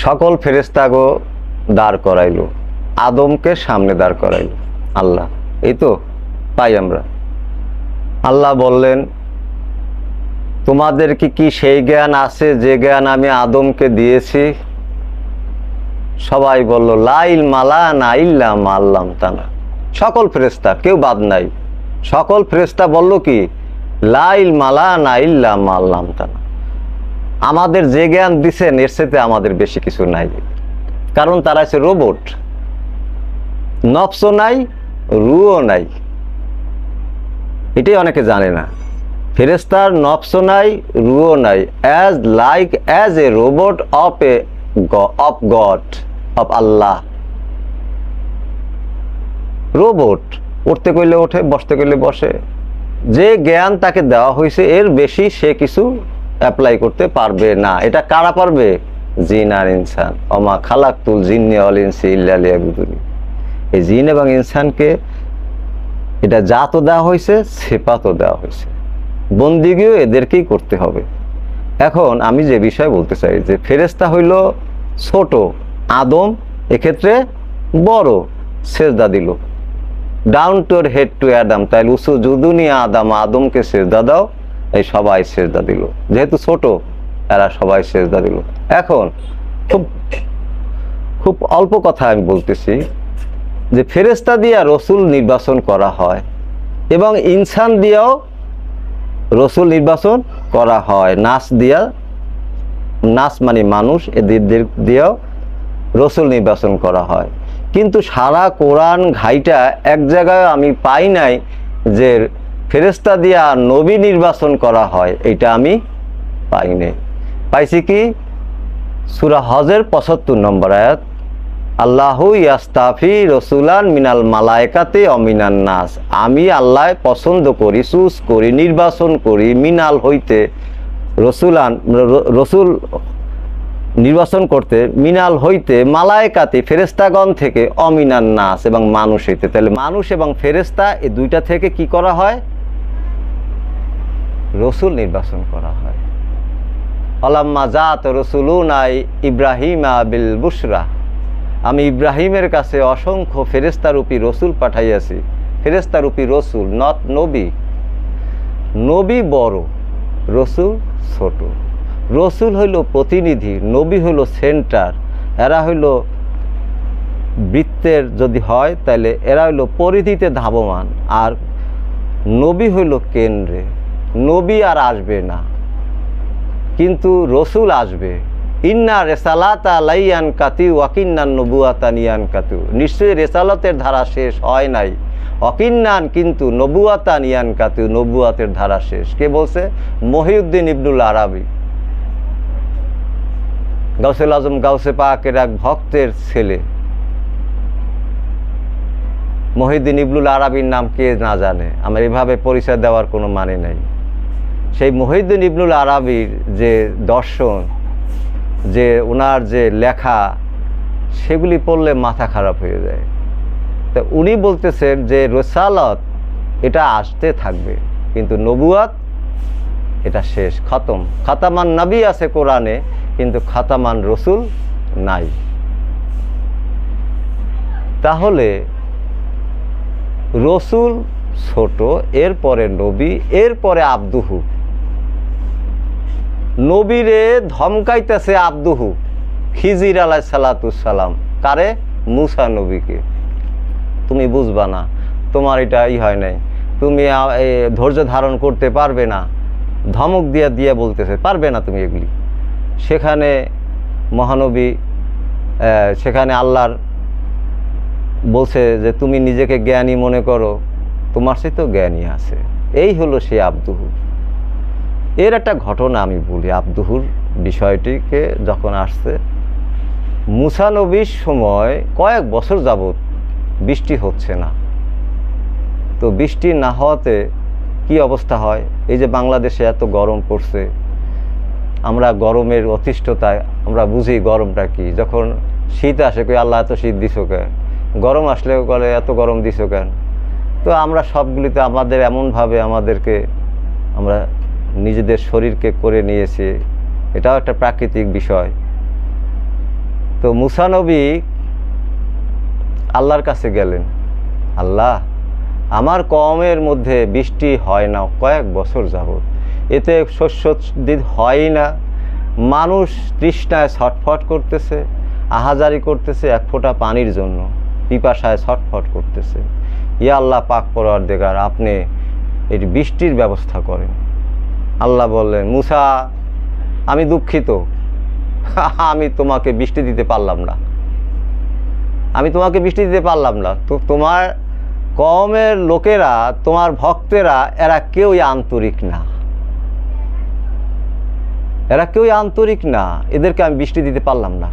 সকল ফেরেশতাগো দাঁড় করাইলো, আদমকে সামনে দাঁড় করাইলো আল্লাহ। এই তো পাই আমরা। আল্লাহ বললেন, তোমাদের কি সেই জ্ঞান আছে যে জ্ঞান আমি আদমকে দিয়েছি? সবাই বলল, লা ইলমা লানা ইল্লা মা আল্লামতানা। সকল ফেরেশতা, কেউ বাদ নাই। সকল ফেরেশতা বলল কি, লা ইলমা লানা ইল্লা মা আল্লামতানা। আমাদের যে জ্ঞান দিছেন এর সাথে আমাদের বেশি কিছু নাই। কারণ তারা হচ্ছে রোবট, নফসও নাই, রুও নাই। এটাই অনেকে জানে না। ফেরেশতার নফসও নাই, রুও নাই, as a robot of god, of Allah. Robot উঠতে কইলে ওঠে, বসতে কইলে বসে। যে জ্ঞান তাকে দেওয়া হয়েছে এর বেশি সে কিছু অ্যাপ্লাই করতে পারবে না। এটা কারা পারবে? জিন আর ইনসান। ওমা খালাকতুল জিন্নি ওয়াল ইনসি ইল্লা লিয়াবুদুন। এই জিন এবং ইনসানকে এটা জাতও দেওয়া হয়েছে, সিফাতও দেওয়া হয়েছে, বন্দিগিও এদেরকেই করতে হবে। এখন আমি যে বিষয় বলতে চাই যে ফেরেশতা হইল ছোট, আদম এক্ষেত্রে বড়, সেজদা দিল। Down to head to Adam, তাইলে উসুজুদুনি আদম, আদমকে সেজদা দাও। এই সবাই সেজদা দিল, যেহেতু ছোট এরা সবাই সেজদা দিল। এখন খুব খুব অল্প কথা আমি বলতেছি যে ফেরেশতা দিয়া রসুল নির্বাচন করা হয় এবং ইনসান দিয়াও রসুল নির্বাচন করা হয়। নাস মানে মানুষ, এদের দিয়েও রসুল নির্বাচন করা হয়। কিন্তু সারা কোরআন ঘাইটা এক জায়গায় আমি পাই নাই যে ফেরেশতা দিয়া নবী নির্বাচন করা হয়, এটা আমি পাই নাই। পাইছি কি? সূরা হজের ৭৫ নম্বর আয়াত, আল্লাহু ইয়াস্তাফি রসুলান মিনাল মালায়েকাতি অ মিনান নাস। আমি আল্লাহ পছন্দ করি, চুজ করি, নির্বাচন করি মিনাল হইতে, রসুল নির্বাচন করতে, মিনাল হইতে মালায়েকাতি ফেরেশতাগণ থেকে, অমিনান নাস এবং মানুষ হইতে। তাহলে মানুষ এবং ফেরেশতা এই দুইটা থেকে কি করা হয়? রসুল নির্বাচন করা হয়। আলাম্মা জাত রসুলুনা ইব্রাহিমা বিল বুশরা, আমি ইব্রাহিমের কাছে অসংখ্য ফেরেশতারূপী রসুল পাঠাইয়াছি। ফেরেশতারূপী রসুল, নট নবী। নবী বড়, রসুল ছোট। রসুল হইল প্রতিনিধি, নবী হইল সেন্টার। এরা হইল বৃত্তের যদি হয় তাহলে এরা হইল পরিধিতে ধাবমান, আর নবী হইল কেন্দ্রে। নবী আর আসবে না, কিন্তু রসুল আসবে। ইন্না রেসালাতা লাইয়ান কাতি ওয়াকিন্নান নবুয়াতা নিয়ান কাতু। নিশ্চয়ই রেসালতের ধারা শেষ হয় নাই। অকিন্নান কিন্তু নবুয়াতা নিয়ান কাতু, নবুয়াতের ধারা শেষ। কে বলছে? মহিউদ্দিন ইবনুল আরাবি, গাউসুল আজম গাউসে পাকের এক ভক্তের ছেলে। মহিউদ্দিন ইবনুল আরাবির নাম কে না জানে? আমার এভাবে পরিচয় দেওয়ার কোনো মানে নাই। সেই মহিউদ্দিন ইবনুল আরাবির যে দর্শন, যে ওনার যে লেখা, সেগুলি পড়লে মাথা খারাপ হয়ে যায়। তা উনি বলতেছেন যে রিসালাত এটা আসতে থাকবে, কিন্তু নবুয়াত এটা শেষ, খতম। খাতামান নবী আছে কোরআনে, কিন্তু খাতামান রসুল নাই। তাহলে রসুল ছোট, এরপরে নবী, এরপরে আব্দুহু। নবীরে ধমকাইতেছে আব্দুহু, খিজির আলাইহিস সালাম। কারে? মুসা নবীকে। তুমি বুঝবা না, তোমার এটা হয় নাই, তুমি ধৈর্য ধারণ করতে পারবে না। ধমক দিয়ে বলতেছে, পারবে না তুমি এগুলি। সেখানে মহানবী, সেখানে আল্লাহর বলছে যে তুমি নিজেকে জ্ঞানী মনে করো, তোমার সে তো জ্ঞানী আছে। এই হলো সে আব্দুহু। এর একটা ঘটনা আমি বলি। আব্দুহুর বিষয়টিকে যখন আসছে, মুসা নবীর সময় কয়েক বছর যাবত বৃষ্টি হচ্ছে না। তো বৃষ্টি না হওয়াতে কি অবস্থা হয়? এই যে বাংলাদেশে এত গরম পড়ছে, আমরা গরমের অতিষ্ঠতায় আমরা বুঝি গরমটা কি। যখন শীত আসে কই আল্লাহ এত শীত দিছো কেন, গরম আসলে বলে এত গরম দিছো কেন। তো আমরা সবগুলিতে আমাদের এমনভাবে আমাদেরকে আমরা নিজেদের শরীরকে করে নিয়েছি। এটাও একটা প্রাকৃতিক বিষয়। তো মুসা নবী আল্লাহর কাছে গেলেন, আল্লাহ আমার কওমের মধ্যে বৃষ্টি হয় না কয়েক বছর যাবত, এতে শস্য হয় না, মানুষ তৃষ্ণায় ছটফট করতেছে, আহাজারি করতেছে এক ফোঁটা পানির জন্য, পিপাসায় ছটফট করতেছে। ইয়া আল্লাহ পাক পরওয়ারদিগার, আপনি এই বৃষ্টির ব্যবস্থা করেন। আল্লাহ বললেন, মুসা আমি দুঃখিত, আমি তোমাকে বৃষ্টি দিতে পারলাম না, আমি তোমাকে বৃষ্টি দিতে পারলাম না। তো তোমার কওমের লোকেরা, তোমার ভক্তেরা, এরা কেউই আন্তরিক না, এরা কেউই আন্তরিক না, এদেরকে আমি বৃষ্টি দিতে পারলাম না।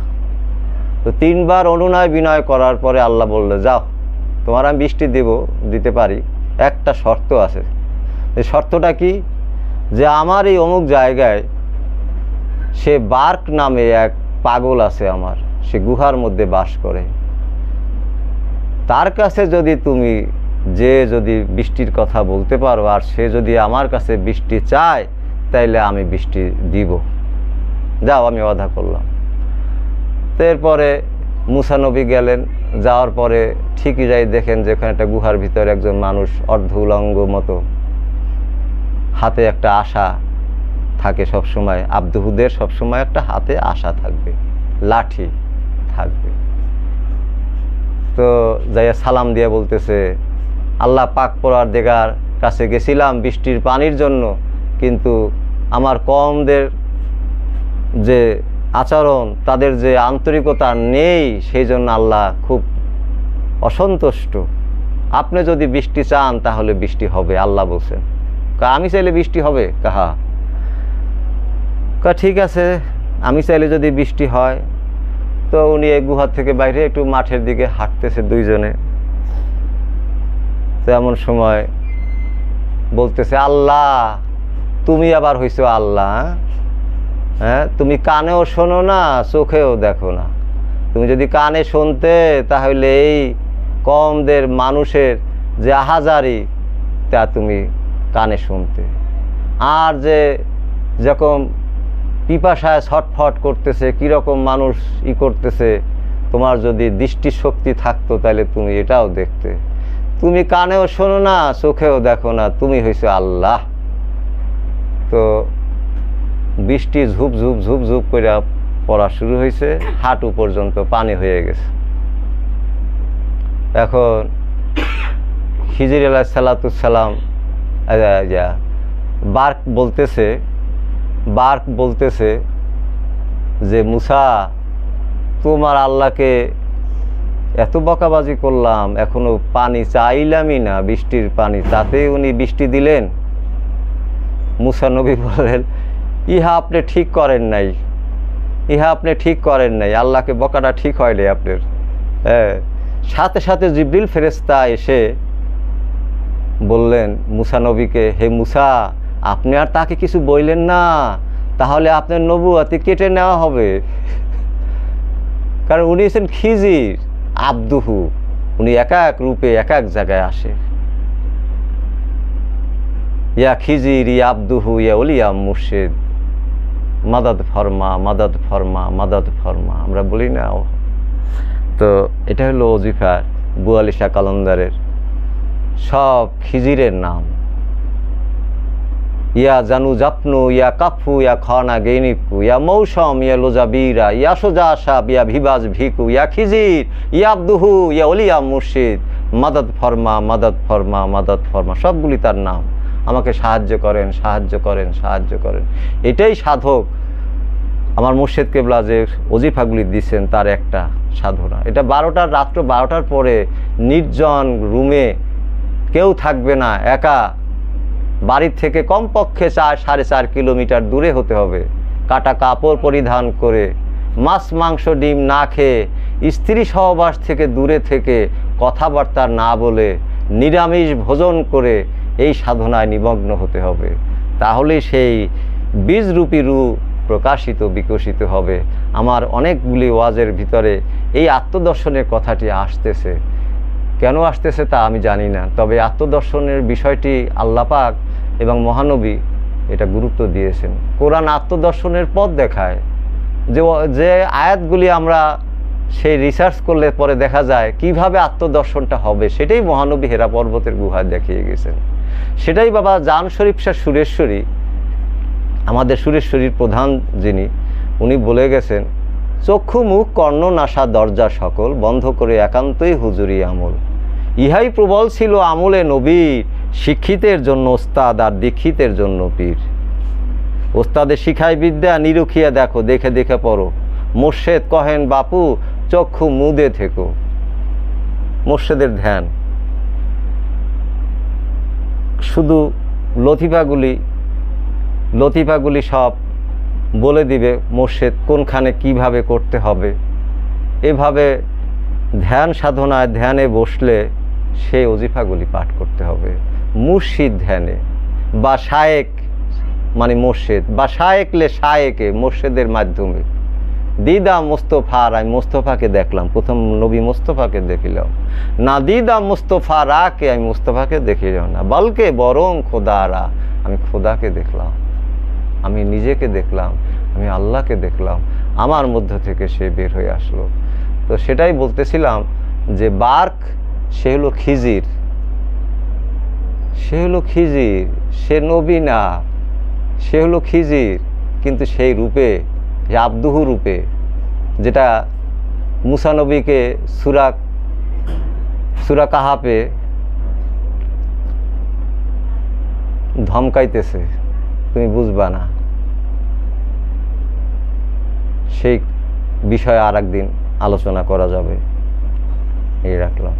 তো 3 বার অনুনয় বিনয় করার পরে আল্লাহ বলল, যাও তোমার আমি বৃষ্টি দিতে পারি, একটা শর্ত আছে। এই শর্তটা কি, যে আমার এই অমুক জায়গায় সে বার্ক নামে এক পাগল আছে আমার, সে গুহার মধ্যে বাস করে, তার কাছে যদি তুমি যদি বৃষ্টির কথা বলতে পারো, আর সে যদি আমার কাছে বৃষ্টি চায়, তাইলে আমি বৃষ্টি দিব, যাও আমি ওয়াদা করলাম। তো এরপরে মুসা নবী গেলেন, যাওয়ার পরে ঠিকই যাই দেখেন যে ওখানে একটা গুহার ভিতরে একজন মানুষ অর্ধ উলঙ্গ মতো, হাতে একটা আশা থাকে সবসময়, আব্দুহুদের সবসময় একটা হাতে আশা থাকবে, লাঠি থাকবে। তো যাইয়া সালাম দিয়ে বলতেছে, আল্লাহ পাক পরওয়ারদিগার কাছে গেছিলাম বৃষ্টির পানির জন্য, কিন্তু আমার কওমদের যে আচরণ, তাদের যে আন্তরিকতা নেই, সেই জন্য আল্লাহ খুব অসন্তুষ্ট। আপনি যদি বৃষ্টি চান তাহলে বৃষ্টি হবে, আল্লাহ বলছেন। আমি চাইলে বৃষ্টি হবে? কাহা ঠিক আছে, আমি চাইলে যদি বৃষ্টি হয়। তো উনি এই গুহার থেকে বাইরে একটু মাঠের দিকে হাঁটতেছে দুইজনে। তো এমন সময় বলতেছে, আল্লাহ তুমি আবার হইছো আল্লাহ, হ্যাঁ তুমি কানেও শোনো না, চোখেও দেখো না। তুমি যদি কানে শুনতে, তাহলে এই কওমদের মানুষের যে আহাজারি, তা তুমি কানে শুনতে। আর যে যখন পিপাসায় ছটফট করতেছে, কীরকম মানুষ করতেছে, তোমার যদি দৃষ্টিশক্তি থাকতো তাহলে তুমি এটাও দেখতে। তুমি কানেও শোনো না, চোখেও দেখো না, তুমি হইছো আল্লাহ। তো বৃষ্টি ঝুপ ঝুপ ঝুপ ঝুপ করে পড়া শুরু হয়েছে, হাঁটু পর্যন্ত পানি হয়ে গেছে। এখন খিজির আলাইহিস সালাম বার্ক বলতেছে যে, মুসা তোমার আল্লাহকে এত বকাবাজি করলাম, এখনো পানি চাইলামই না, বৃষ্টির পানি, তাতে উনি বৃষ্টি দিলেন। মুসা নবী বলেন, ইহা আপনি ঠিক করেন নাই, ইহা আপনি ঠিক করেন নাই, আল্লাহকে বকাটা ঠিক হয়নি আপনার। হ্যাঁ, সাথে সাথে জিবরিল ফেরেশতা এসে বললেন মুসা নবীকে, হে মুসা আপনি আর তাকে কিছু বললেন না, তাহলে আপনার নবুয়তি কেটে নেওয়া হবে। কারণ উনি হচ্ছেন খিজির আব্দুহু, উনি এক এক রূপে এক এক জায়গায় আসে। ইয়া খিজির ইয়া আব্দুহু ইয়া ওলিয়া মুর্শিদ, মাদাদ ফরমা মাদাদ ফরমা মাদাদ ফরমা, আমরা বলি না। তো এটা হলো ওজিফা 42 কালান্দারের সব খিজিরের নাম। ইয়া জানু জাপনু ইয়া কাফু ইয়া খানা গেনিকু ইয়া মৌসম ইয়া লোজাবিরা ইয়া সোজা সাব ইয়া ভিবাজ ভিকু ইয়া খিজির ইয়া আব্দুহু ইয়া ওলিয়া মুর্শিদ, মাদাদ ফরমা মাদাদ ফরমা মাদাদ ফরমা, সবগুলি তার নাম। আমাকে সাহায্য করেন, সাহায্য করেন, সাহায্য করেন। এটাই সাধক আমার মুর্শিদ কেবলা যে ওজিফাগুলি দিচ্ছেন তার একটা সাধনা। এটা রাত্র 12টার পরে নির্জন রুমে কেউ থাকবে না, একা, বাড়ির থেকে কমপক্ষে 4-4.5 কিলোমিটার দূরে হতে হবে, কাটা কাপড় পরিধান করে, মাছ মাংস ডিম না খেয়ে, স্ত্রী সহবাস থেকে দূরে থেকে, কথাবার্তা না বলে, নিরামিষ ভোজন করে এই সাধনায় নিমগ্ন হতে হবে। তাহলে সেই বীজরূপী রূপ প্রকাশিত বিকশিত হবে। আমার অনেকগুলি ওয়াজের ভিতরে এই আত্মদর্শনের কথাটি আসতেছে, কেন আসতেছে তা আমি জানি না, তবে আত্মদর্শনের বিষয়টি আল্লাহ পাক এবং মহানবী এটা গুরুত্ব দিয়েছেন। কোরআন আত্মদর্শনের পথ দেখায়। যে আয়াতগুলি আমরা সেই রিসার্চ করলে পরে দেখা যায় কিভাবে আত্মদর্শনটা হবে, সেটাই মহানবী হেরা পর্বতের গুহায় দেখিয়ে গেছেন। সেটাই বাবা জান শরীফ শাহ সুরেশ্বরী, আমাদের সুরেশ্বরীর প্রধান যিনি, উনি বলে গেছেন, চক্ষু মুখ কর্ণ নাসা দরজা সকল বন্ধ করে একান্তই হুজুরি আমল। ইহাই প্রবল ছিল আমলে নবীর, শিক্ষিতের জন্য ওস্তাদ আর দীক্ষিতের জন্য পীর। ওস্তাদে শিখায় বিদ্যা, নিরুখিয়া দেখো, দেখে দেখে পড়ো। মোর্শেদ কহেন বাপু চক্ষু মুদে থেকো। মোর্শেদের ধ্যান, শুধু লতিফাগুলি সব বলে দিবে মোর্শেদ কোনখানে কিভাবে করতে হবে। এভাবে ধ্যান সাধনায় ধ্যানে বসলে সেই ওজিফাগুলি পাঠ করতে হবে মুর্শিদ ধ্যানে, বা শায়েক মানে মোর্শেদ, বা শায়েকলে শায়েকে মোর্শেদের মাধ্যমে। দিদা মোস্তফার, আমি মোস্তফাকে দেখলাম, প্রথম নবী মোস্তফাকে দেখিলাম না। দিদা মোস্তফা রাকে, আমি মোস্তফাকে দেখিলাম না, বলকে বরং খোদারা, আমি খোদাকে দেখলাম, আমি নিজেকে দেখলাম, আমি আল্লাহকে দেখলাম, আমার মধ্য থেকে সে বের হয়ে আসলো। তো সেটাই বলতেছিলাম যে বার্ক সে হলো খিজির, সে নবী না, সে হলো খিজির, কিন্তু সেই রূপে, আব্দুহু রূপে, যেটা মুসা নবীকে সূরা কাহাফে ধমকাইতেছে, তুমি বুঝবা না। সেই বিষয়ে আর একদিন আলোচনা করা যাবে, এই রাখলাম।